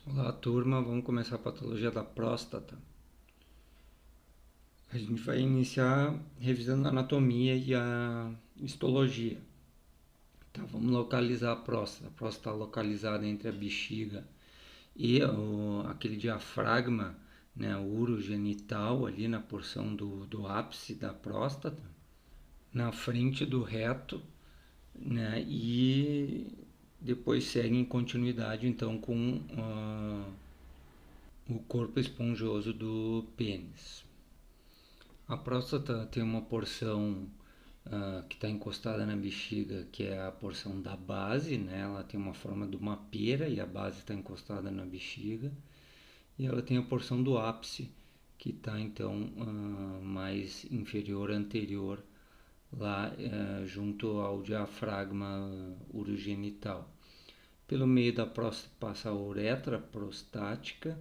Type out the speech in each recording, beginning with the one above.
Olá, turma. Vamos começar a patologia da próstata. A gente vai iniciar revisando a anatomia e a histologia. Tá, vamos localizar a próstata. A próstata está localizada entre a bexiga e aquele diafragma, né, o urogenital, ali na porção do ápice da próstata, na frente do reto, né, e depois segue em continuidade então com o corpo esponjoso do pênis. A próstata tem uma porção que está encostada na bexiga, que é a porção da base, né? Ela tem uma forma de uma pera e a base está encostada na bexiga. E ela tem a porção do ápice, que está então mais inferior, anterior, lá junto ao diafragma urogenital. Pelo meio da próstata passa a uretra prostática.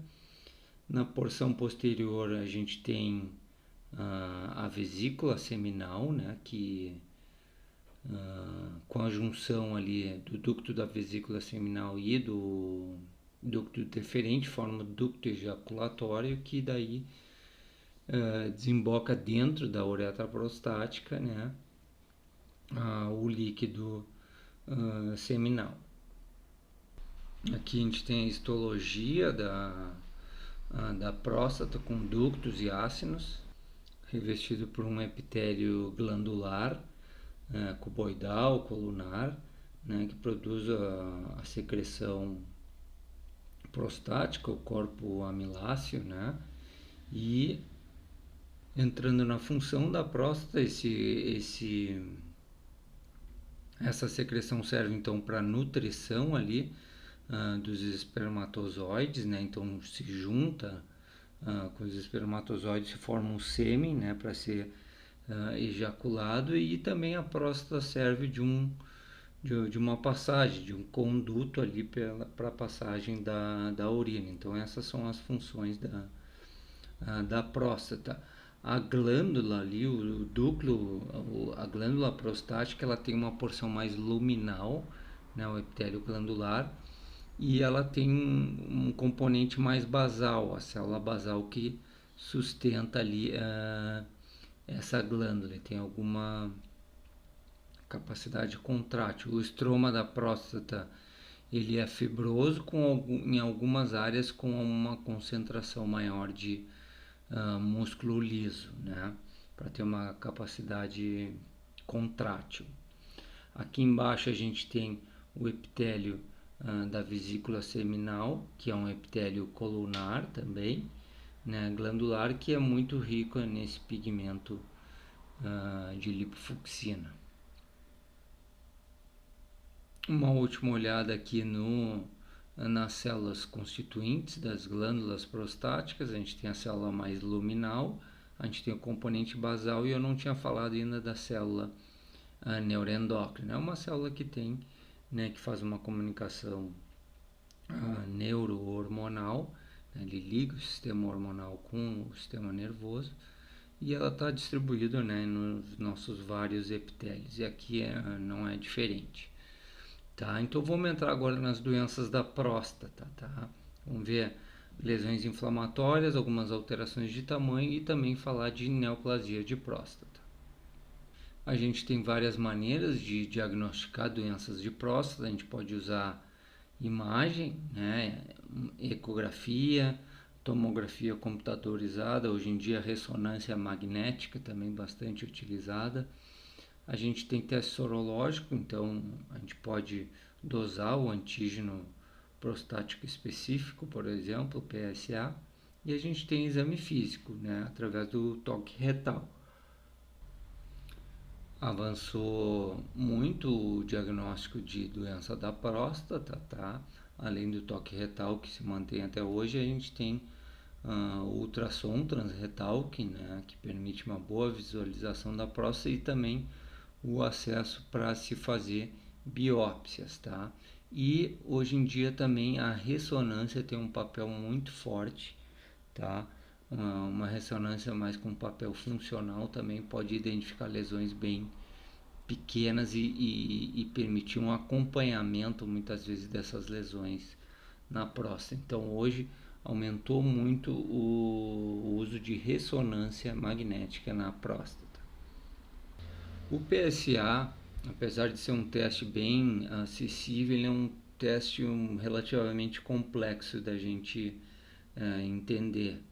Na porção posterior a gente tem a vesícula seminal, né, que com a junção ali do ducto da vesícula seminal e do ducto deferente forma o ducto ejaculatório, que daí desemboca dentro da uretra prostática, né, o líquido seminal. Aqui a gente tem a histologia da próstata com ductos e ácinos, revestido por um epitélio glandular, cuboidal, colunar, né, que produz a secreção prostática, o corpo amiláceo, né, e entrando na função da próstata, essa secreção serve então para nutrição ali dos espermatozoides, né, então se junta com os espermatozoides, se forma um sêmen, né, para ser ejaculado, e também a próstata serve de uma passagem, de um conduto ali para a passagem da urina. Então essas são as funções da próstata. A glândula ali, o ducto, a glândula prostática, ela tem uma porção mais luminal, né, o epitélio glandular, e ela tem um componente mais basal, a célula basal que sustenta ali essa glândula, tem alguma capacidade contrátil. O estroma da próstata ele é fibroso em algumas áreas com uma concentração maior de músculo liso, né? Para ter uma capacidade contrátil. Aqui embaixo a gente tem o epitélio da vesícula seminal, que é um epitélio colunar também, né, glandular, que é muito rico nesse pigmento de lipofucsina. Uma última olhada aqui nas células constituintes das glândulas prostáticas. A gente tem a célula mais luminal, a gente tem o componente basal, e eu não tinha falado ainda da célula neuroendócrina. É uma célula que tem, né, que faz uma comunicação neurohormonal, né, ele liga o sistema hormonal com o sistema nervoso, e ela está distribuída, né, nos nossos vários epitélios, e aqui não é diferente. Tá? Então vamos entrar agora nas doenças da próstata. Tá? Vamos ver lesões inflamatórias, algumas alterações de tamanho e também falar de neoplasia de próstata. A gente tem várias maneiras de diagnosticar doenças de próstata. A gente pode usar imagem, né, ecografia, tomografia computadorizada, hoje em dia ressonância magnética também bastante utilizada. A gente tem teste sorológico, então a gente pode dosar o antígeno prostático específico, por exemplo, PSA, e a gente tem exame físico, né, através do toque retal. Avançou muito o diagnóstico de doença da próstata, tá? Além do toque retal que se mantém até hoje, a gente tem o ultrassom transretal, que permite uma boa visualização da próstata, e também o acesso para se fazer biópsias, tá? E hoje em dia também a ressonância tem um papel muito forte, tá? Uma ressonância mais com papel funcional também pode identificar lesões bem pequenas e permitir um acompanhamento muitas vezes dessas lesões na próstata. Então hoje aumentou muito o uso de ressonância magnética na próstata. O PSA, apesar de ser um teste bem acessível, ele é um teste relativamente complexo da gente entender,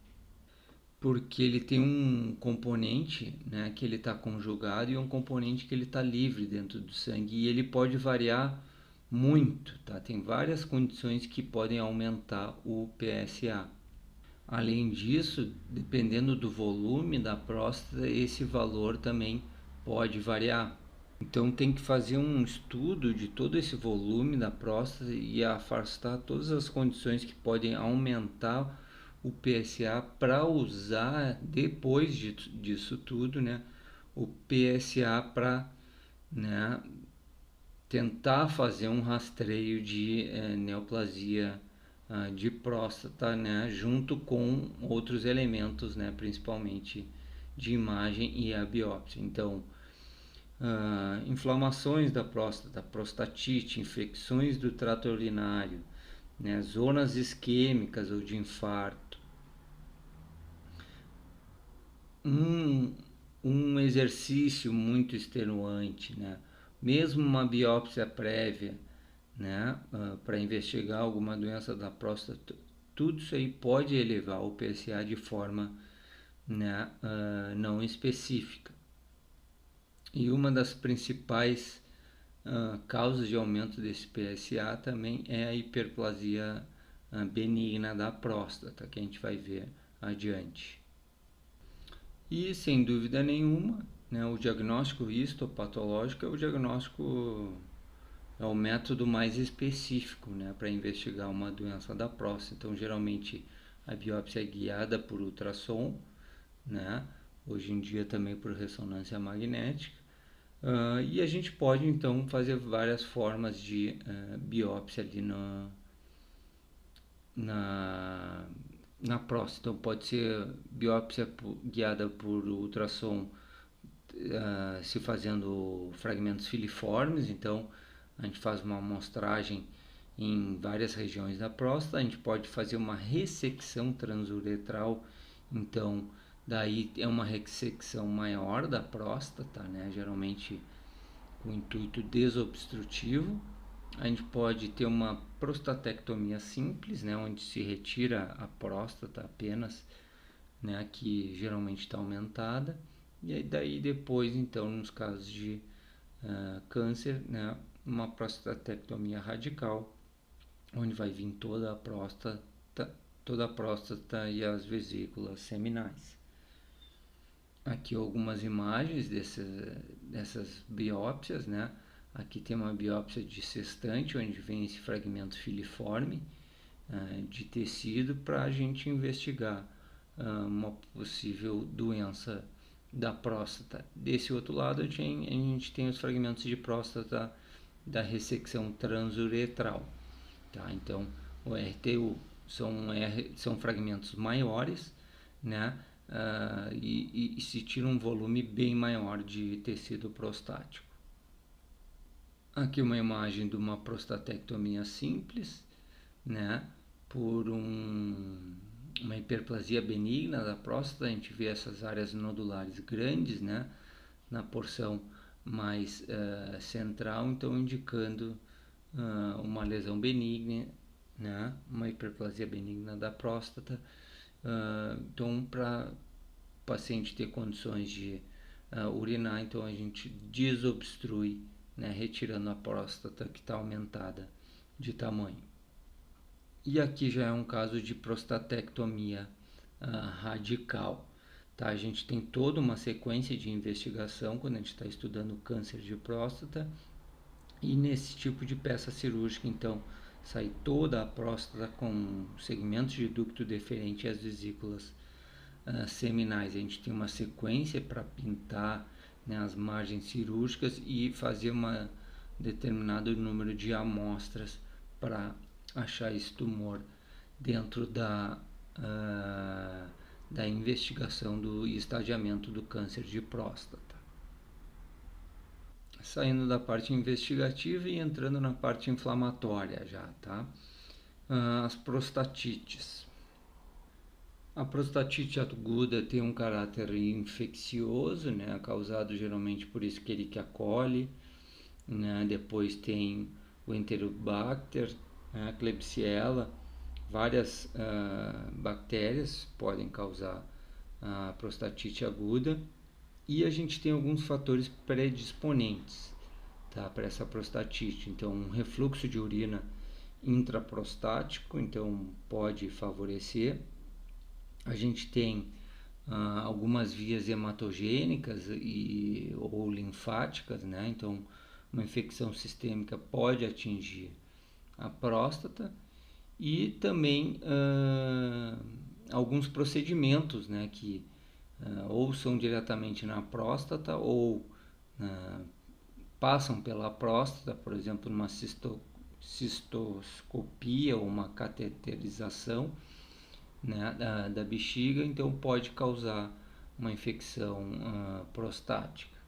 porque ele tem um componente, né, que ele está conjugado e um componente que ele está livre dentro do sangue, e ele pode variar muito, tá? Tem várias condições que podem aumentar o PSA. Além disso, dependendo do volume da próstata, esse valor também pode variar. Então tem que fazer um estudo de todo esse volume da próstata e afastar todas as condições que podem aumentar o PSA para usar depois disso tudo, né, o PSA para, né, tentar fazer um rastreio de neoplasia de próstata, né, junto com outros elementos, né, principalmente de imagem e a biópsia. Então, inflamações da próstata, prostatite, infecções do trato urinário, né, zonas isquêmicas ou de infarto. Um, um exercício muito extenuante, né, mesmo uma biópsia prévia, né, para investigar alguma doença da próstata, tudo isso aí pode elevar o PSA de forma, né, não específica. E uma das principais causas de aumento desse PSA também é a hiperplasia benigna da próstata, que a gente vai ver adiante. E sem dúvida nenhuma, né, o diagnóstico histopatológico é o método mais específico, né, para investigar uma doença da próstata. Então, geralmente a biópsia é guiada por ultrassom, né, hoje em dia também por ressonância magnética. E a gente pode então fazer várias formas de biópsia ali na próstata. Então pode ser biópsia guiada por ultrassom, se fazendo fragmentos filiformes. Então a gente faz uma amostragem em várias regiões da próstata. A gente pode fazer uma ressecção transuretral. Então daí é uma ressecção maior da próstata, né? Geralmente com intuito desobstrutivo. A gente pode ter uma prostatectomia simples, né, onde se retira a próstata apenas, né, que geralmente está aumentada. E aí, daí depois, então, nos casos de câncer, né, uma prostatectomia radical, onde vai vir toda a próstata e as vesículas seminais. Aqui algumas imagens dessas biópsias, né? Aqui tem uma biópsia de sextante, onde vem esse fragmento filiforme de tecido para a gente investigar uma possível doença da próstata. Desse outro lado, a gente tem os fragmentos de próstata da ressecção transuretral. Tá? Então, o RTU são fragmentos maiores, né? E se tira um volume bem maior de tecido prostático. Aqui uma imagem de uma prostatectomia simples, né? Por uma hiperplasia benigna da próstata. A gente vê essas áreas nodulares grandes, né, na porção mais central, então indicando uma lesão benigna, né, uma hiperplasia benigna da próstata. Então, para o paciente ter condições de urinar, então a gente desobstrui, né, retirando a próstata que está aumentada de tamanho. E aqui já é um caso de prostatectomia radical. Tá? A gente tem toda uma sequência de investigação quando a gente está estudando câncer de próstata. E nesse tipo de peça cirúrgica, então, sai toda a próstata com segmentos de ducto deferente e as vesículas seminais. A gente tem uma sequência para pintar, né, as margens cirúrgicas e fazer um determinado número de amostras para achar esse tumor dentro da investigação do estadiamento do câncer de próstata. Saindo da parte investigativa e entrando na parte inflamatória já, tá? As prostatites. A prostatite aguda tem um caráter infeccioso, né, causado geralmente por Escherichia coli, né, depois tem o Enterobacter, a Klebsiella, várias bactérias podem causar a prostatite aguda e a gente tem alguns fatores predisponentes, tá, para essa prostatite. Então, um refluxo de urina intraprostático, então pode favorecer. A gente tem algumas vias hematogênicas ou linfáticas, né? Então, uma infecção sistêmica pode atingir a próstata e também alguns procedimentos, né, que ou são diretamente na próstata ou passam pela próstata, por exemplo, uma cistoscopia ou uma cateterização, né, da bexiga, então pode causar uma infecção prostática.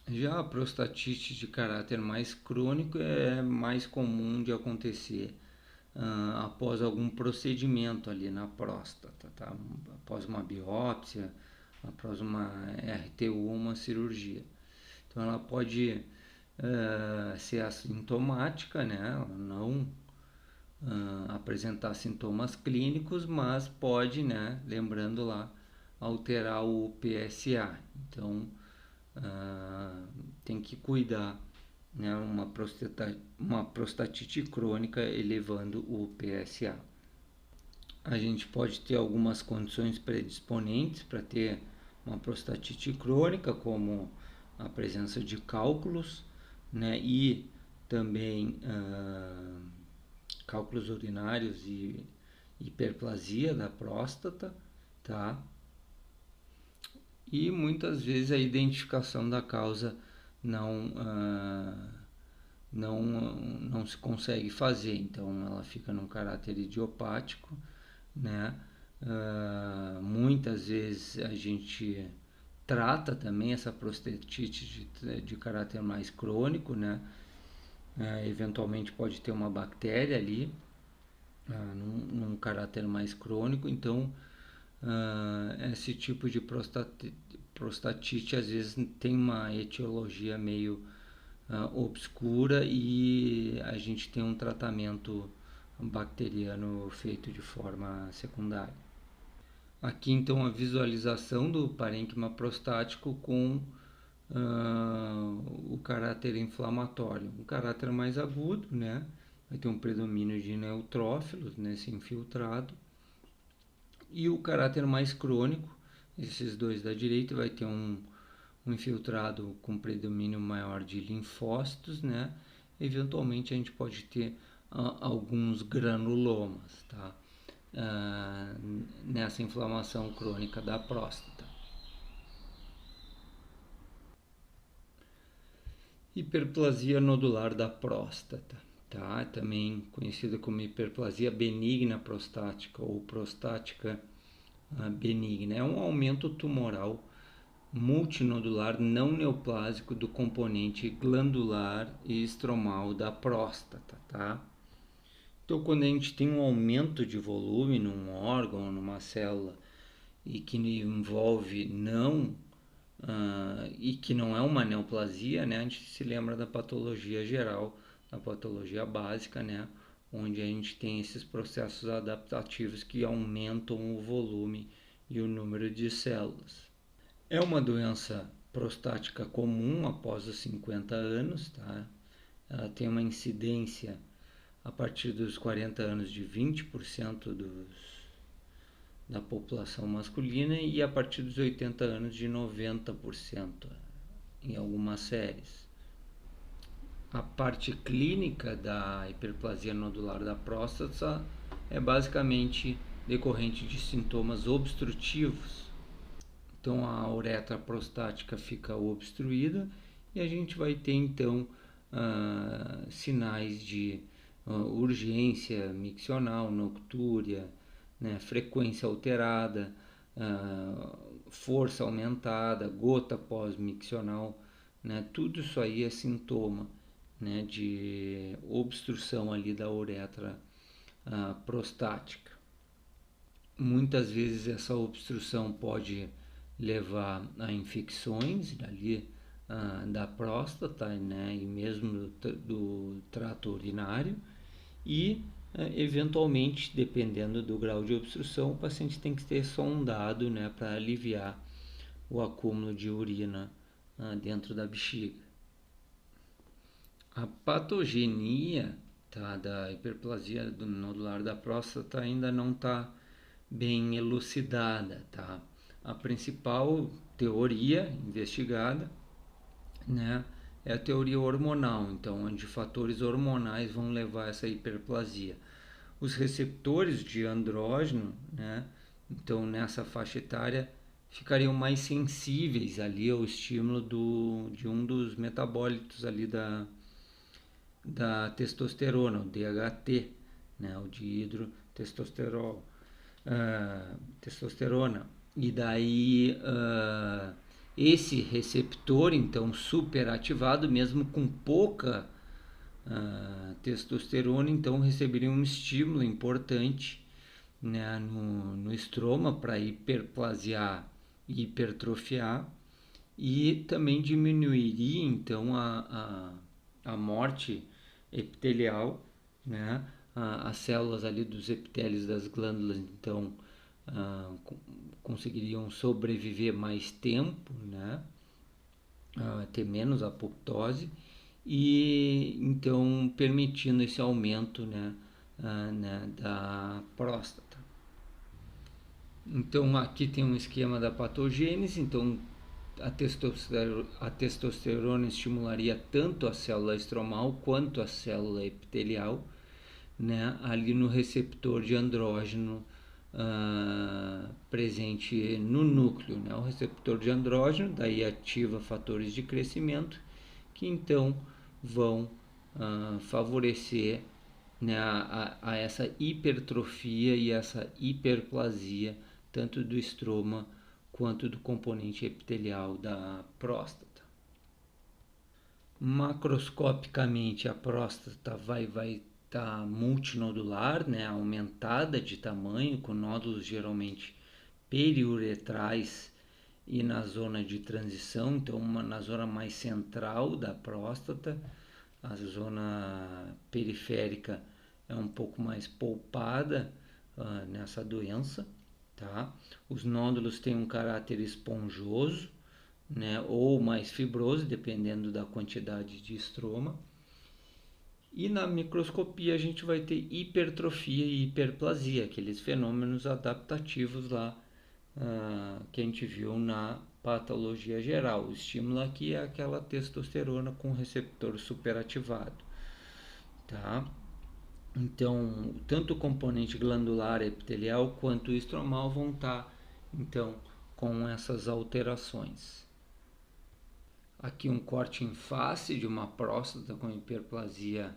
Já a prostatite de caráter mais crônico é mais comum de acontecer após algum procedimento ali na próstata, tá? Após uma biópsia, após uma RTU, uma cirurgia. Então ela pode ser assintomática, né? Ela não apresentar sintomas clínicos, mas pode, né, lembrando lá, alterar o PSA. Então, tem que cuidar, né, uma prostatite crônica elevando o PSA. A gente pode ter algumas condições predisponentes para ter uma prostatite crônica, como a presença de cálculos, né, e também cálculos urinários e hiperplasia da próstata, tá? E muitas vezes a identificação da causa não, não se consegue fazer, então ela fica num caráter idiopático, né? Muitas vezes a gente trata também essa prostatite de caráter mais crônico, né? Eventualmente pode ter uma bactéria ali, num caráter mais crônico, então esse tipo de prostatite às vezes tem uma etiologia meio obscura e a gente tem um tratamento bacteriano feito de forma secundária. Aqui então a visualização do parênquima prostático com o caráter inflamatório, um caráter mais agudo, né? Vai ter um predomínio de neutrófilos nesse infiltrado e o caráter mais crônico, esses dois da direita, vai ter um infiltrado com predomínio maior de linfócitos, né? Eventualmente a gente pode ter alguns granulomas, tá? Nessa inflamação crônica da próstata. Hiperplasia nodular da próstata, tá? Também conhecida como hiperplasia benigna prostática ou prostática benigna. É um aumento tumoral multinodular não neoplásico do componente glandular e estromal da próstata, tá? Então, quando a gente tem um aumento de volume num órgão, numa célula, e que envolve não e que não é uma neoplasia, né? A gente se lembra da patologia geral, da patologia básica, né? Onde a gente tem esses processos adaptativos que aumentam o volume e o número de células. É uma doença prostática comum após os 50 anos, tá? Ela tem uma incidência a partir dos 40 anos de 20% da população masculina e a partir dos 80 anos de 90% em algumas séries. A parte clínica da hiperplasia nodular da próstata é basicamente decorrente de sintomas obstrutivos. Então a uretra prostática fica obstruída e a gente vai ter então sinais de urgência miccional, noctúria, né, frequência alterada, força aumentada, gota pós-miccional, né, tudo isso aí é sintoma, né, de obstrução ali da uretra prostática. Muitas vezes essa obstrução pode levar a infecções ali da próstata, né, e mesmo do trato urinário, e eventualmente, dependendo do grau de obstrução, o paciente tem que ser sondado, né, para aliviar o acúmulo de urina dentro da bexiga. A patogenia, tá, da hiperplasia nodular da próstata ainda não está bem elucidada, tá? A principal teoria investigada, né, é a teoria hormonal, então onde fatores hormonais vão levar a essa hiperplasia. Os receptores de andrógeno, né, então nessa faixa etária ficariam mais sensíveis ali ao estímulo de um dos metabólitos ali da testosterona, o DHT, né, o dihidrotestosterol, testosterona. E daí esse receptor, então, superativado, mesmo com pouca testosterona, então receberia um estímulo importante, né, no estroma para hiperplasiar e hipertrofiar, e também diminuiria então a morte epitelial, né? As células ali dos epitélios das glândulas então conseguiriam sobreviver mais tempo, né? Ter menos apoptose e então permitindo esse aumento, né, da próstata. Então aqui tem um esquema da patogênese, então a testosterona estimularia tanto a célula estromal quanto a célula epitelial, né, ali no receptor de andrógeno presente no núcleo, né, o receptor de andrógeno, daí ativa fatores de crescimento que então vão favorecer, né, a essa hipertrofia e essa hiperplasia tanto do estroma quanto do componente epitelial da próstata. Macroscopicamente a próstata vai estar multinodular, né, aumentada de tamanho, com nódulos geralmente periuretrais e na zona de transição, então na zona mais central da próstata. A zona periférica é um pouco mais poupada nessa doença, tá? Os nódulos têm um caráter esponjoso, né, ou mais fibroso, dependendo da quantidade de estroma. E na microscopia a gente vai ter hipertrofia e hiperplasia, aqueles fenômenos adaptativos lá que a gente viu na patologia geral. O estímulo aqui é aquela testosterona com receptor superativado, tá? Então, tanto o componente glandular epitelial quanto o estromal vão estar, então, com essas alterações. Aqui um corte em face de uma próstata com hiperplasia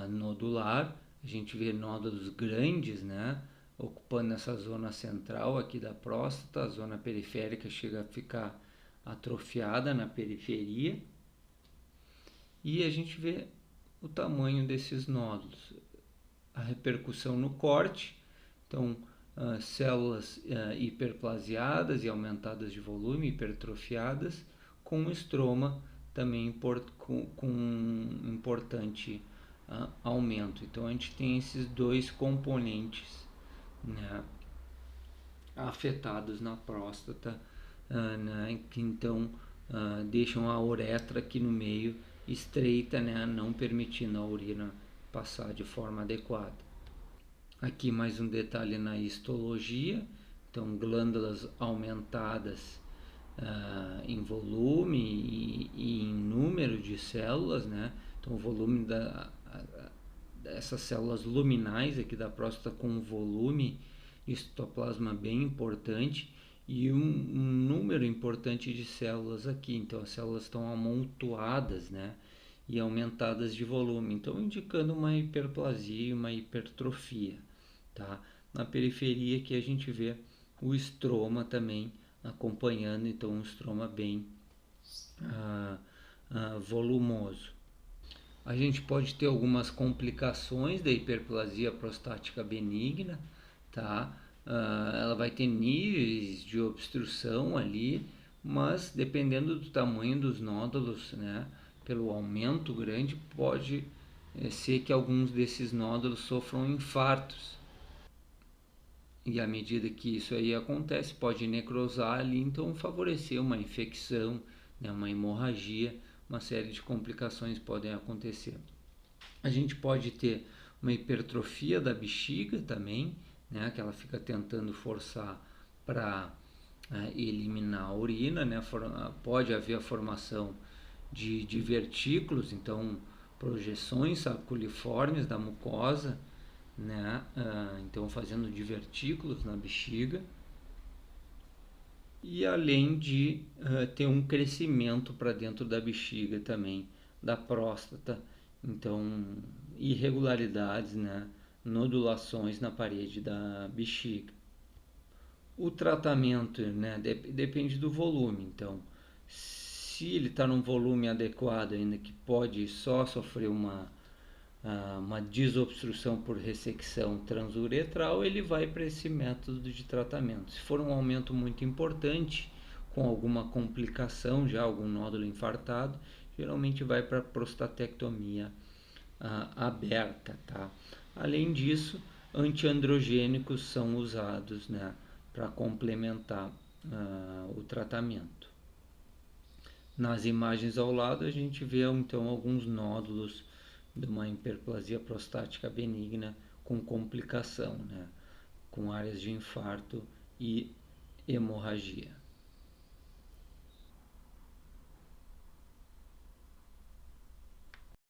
nodular. A gente vê nódulos grandes, né, ocupando essa zona central aqui da próstata. A zona periférica chega a ficar atrofiada na periferia. E a gente vê o tamanho desses nódulos. A repercussão no corte, então células hiperplasiadas e aumentadas de volume, hipertrofiadas, com estroma também com um importante aumento. Então a gente tem esses dois componentes, né, afetados na próstata, né, que então deixam a uretra aqui no meio estreita, né, não permitindo a urina passar de forma adequada. Aqui mais um detalhe na histologia, então glândulas aumentadas em volume e em número de células, né? Então o volume dessas células luminais aqui da próstata com um volume histoplasma bem importante e um número importante de células aqui. Então as células estão amontoadas, né, e aumentadas de volume, então indicando uma hiperplasia e uma hipertrofia, tá? Na periferia aqui a gente vê o estroma também acompanhando, então um estroma bem volumoso. A gente pode ter algumas complicações da hiperplasia prostática benigna, tá? Ela vai ter níveis de obstrução ali, mas dependendo do tamanho dos nódulos, né? Pelo aumento grande, pode ser que alguns desses nódulos sofram infartos. E à medida que isso aí acontece, pode necrosar ali, então favorecer uma infecção, né, uma hemorragia, uma série de complicações podem acontecer. A gente pode ter uma hipertrofia da bexiga também, né, que ela fica tentando forçar para eliminar a urina, né, pode haver a formação de divertículos, então projeções saculiformes da mucosa, né, então fazendo divertículos na bexiga, e além de ter um crescimento para dentro da bexiga também, da próstata, então irregularidades, né, nodulações na parede da bexiga. O tratamento, né, depende do volume, então se ele está num volume adequado ainda que pode só sofrer uma desobstrução por ressecção transuretral, ele vai para esse método de tratamento. Se for um aumento muito importante, com alguma complicação, já algum nódulo infartado, geralmente vai para prostatectomia aberta, tá? Além disso, antiandrogênicos são usados, né, para complementar o tratamento. Nas imagens ao lado a gente vê então alguns nódulos de uma hiperplasia prostática benigna com complicação, né, com áreas de infarto e hemorragia.